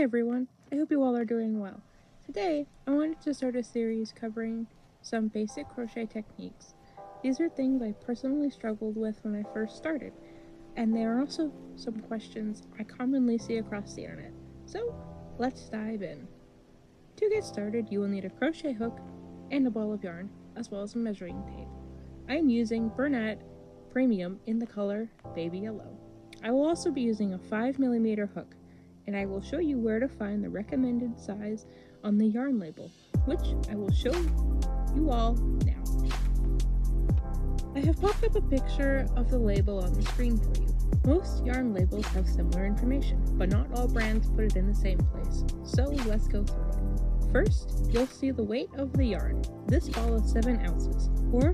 everyone, I hope you all are doing well. Today, I wanted to start a series covering some basic crochet techniques. These are things I personally struggled with when I first started, and there are also some questions I commonly see across the internet. So, let's dive in. To get started, you will need a crochet hook and a ball of yarn, as well as a measuring tape. I am using Bernat Premium in the color Baby Yellow. I will also be using a 5mm hook, and I will show you where to find the recommended size on the yarn label, which I will show you all now. I have popped up a picture of the label on the screen for you. Most yarn labels have similar information, but not all brands put it in the same place, so let's go through it. First, you'll see the weight of the yarn. This ball is 7 ounces, or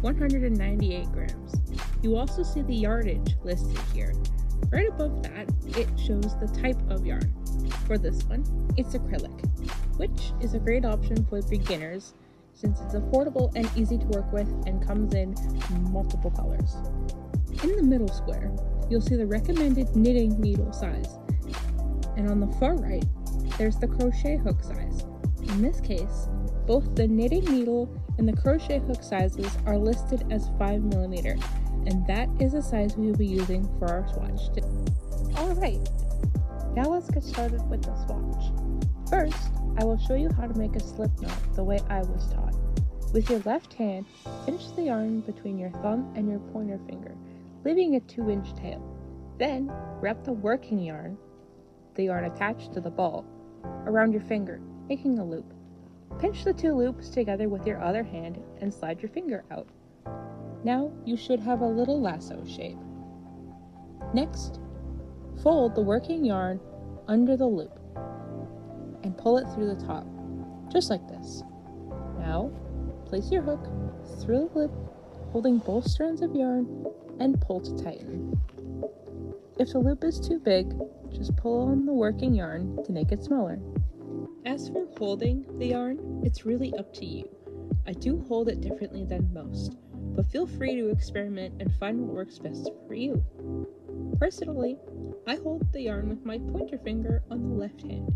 198 grams. You also see the yardage listed here. Right above that, it shows the type of yarn. For this one, it's acrylic, which is a great option for beginners since it's affordable and easy to work with and comes in multiple colors. In the middle square, you'll see the recommended knitting needle size, and on the far right, there's the crochet hook size. In this case, both the knitting needle and the crochet hook sizes are listed as 5mm, and that is the size we will be using for our swatch. Alright, now let's get started with the swatch. First, I will show you how to make a slip knot the way I was taught. With your left hand, pinch the yarn between your thumb and your pointer finger, leaving a 2-inch tail. Then, wrap the working yarn, the yarn attached to the ball, around your finger, making a loop. Pinch the 2 loops together with your other hand and slide your finger out. Now you should have a little lasso shape. Next, fold the working yarn under the loop and pull it through the top, just like this. Now, place your hook through the loop, holding both strands of yarn, and pull to tighten. If the loop is too big, just pull on the working yarn to make it smaller. As for holding the yarn, it's really up to you. I do hold it differently than most, but feel free to experiment and find what works best for you. Personally, I hold the yarn with my pointer finger on the left hand.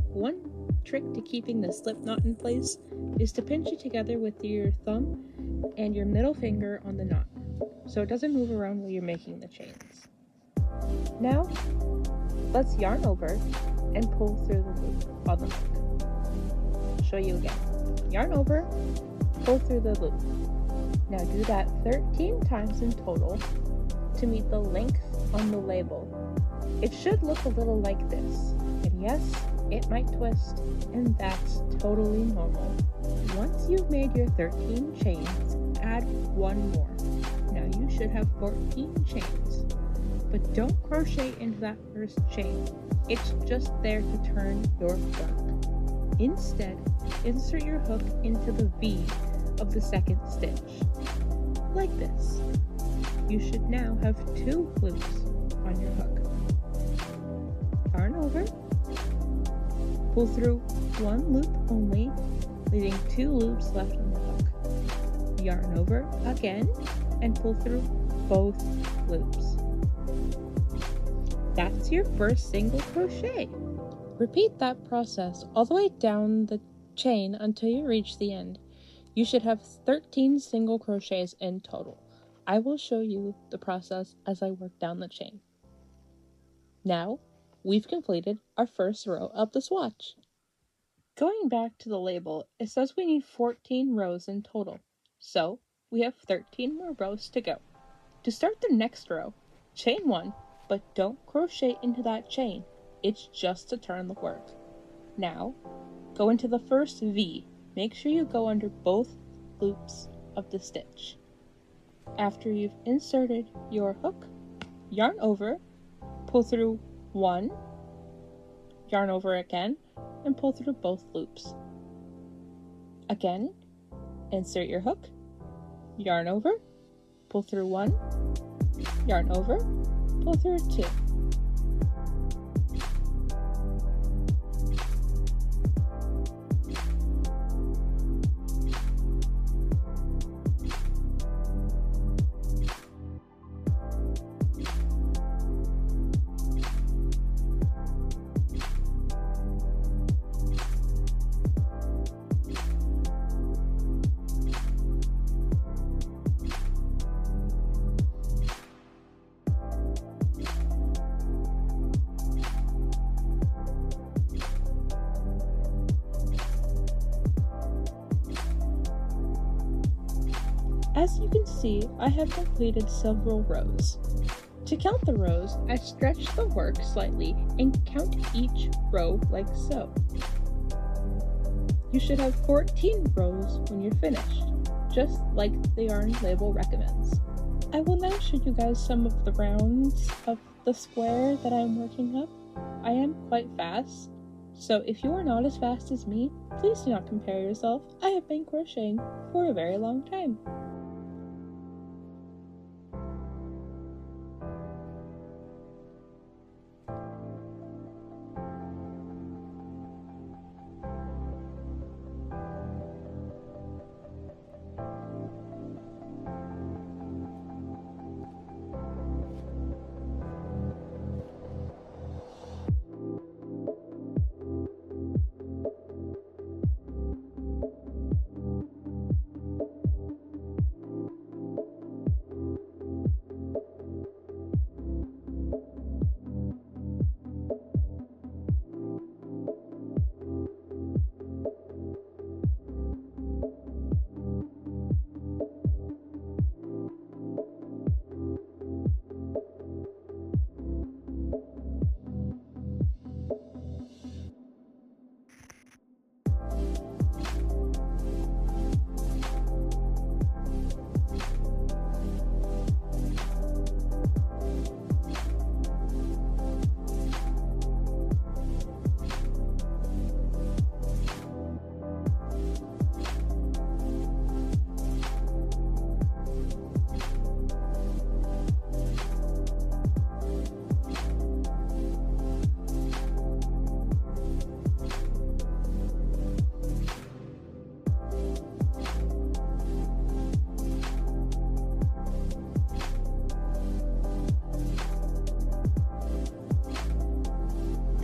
One trick to keeping the slip knot in place is to pinch it together with your thumb and your middle finger on the knot, so it doesn't move around while you're making the chains. Now, let's yarn over and pull through the loop on the hook. I'll show you again. Yarn over, pull through the loop. Now do that 13 times in total to meet the length on the label. It should look a little like this, and yes, it might twist, and that's totally normal. Once you've made your 13 chains, add 1 more. Now you should have 14 chains. But don't crochet into that first chain. It's just there to turn your work. Instead, insert your hook into the V of the second stitch, like this. You should now have 2 loops on your hook. Yarn over, pull through 1 loop only, leaving 2 loops left on the hook. Yarn over again, and pull through both loops. That's your first single crochet. Repeat that process all the way down the chain until you reach the end. You should have 13 single crochets in total. I will show you the process as I work down the chain. Now, we've completed our first row of the swatch. Going back to the label, it says we need 14 rows in total, so we have 13 more rows to go. To start the next row, chain 1, but don't crochet into that chain. It's just to turn the work. Now, go into the first V. Make sure you go under both loops of the stitch. After you've inserted your hook, yarn over, pull through 1, yarn over again, and pull through both loops. Again, insert your hook, yarn over, pull through 1, yarn over, pull through 2. As you can see, I have completed several rows. To count the rows, I stretch the work slightly and count each row like so. You should have 14 rows when you're finished, just like the yarn label recommends. I will now show you guys some of the rounds of the square that I'm working up. I am quite fast, so if you are not as fast as me, please do not compare yourself. I have been crocheting for a very long time.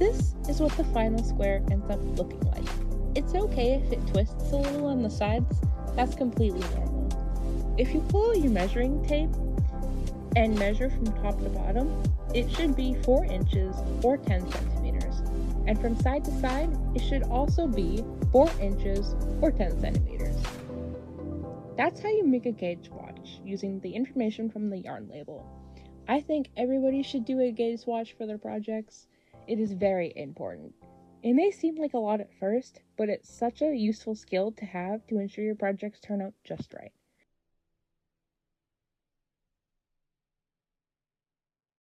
This is what the final square ends up looking like. It's okay if it twists a little on the sides, that's completely normal. If you pull your measuring tape and measure from top to bottom, it should be 4 inches or 10 centimeters. And from side to side, it should also be 4 inches or 10 centimeters. That's how you make a gauge swatch using the information from the yarn label. I think everybody should do a gauge swatch for their projects. It is very important. It may seem like a lot at first, but it's such a useful skill to have to ensure your projects turn out just right.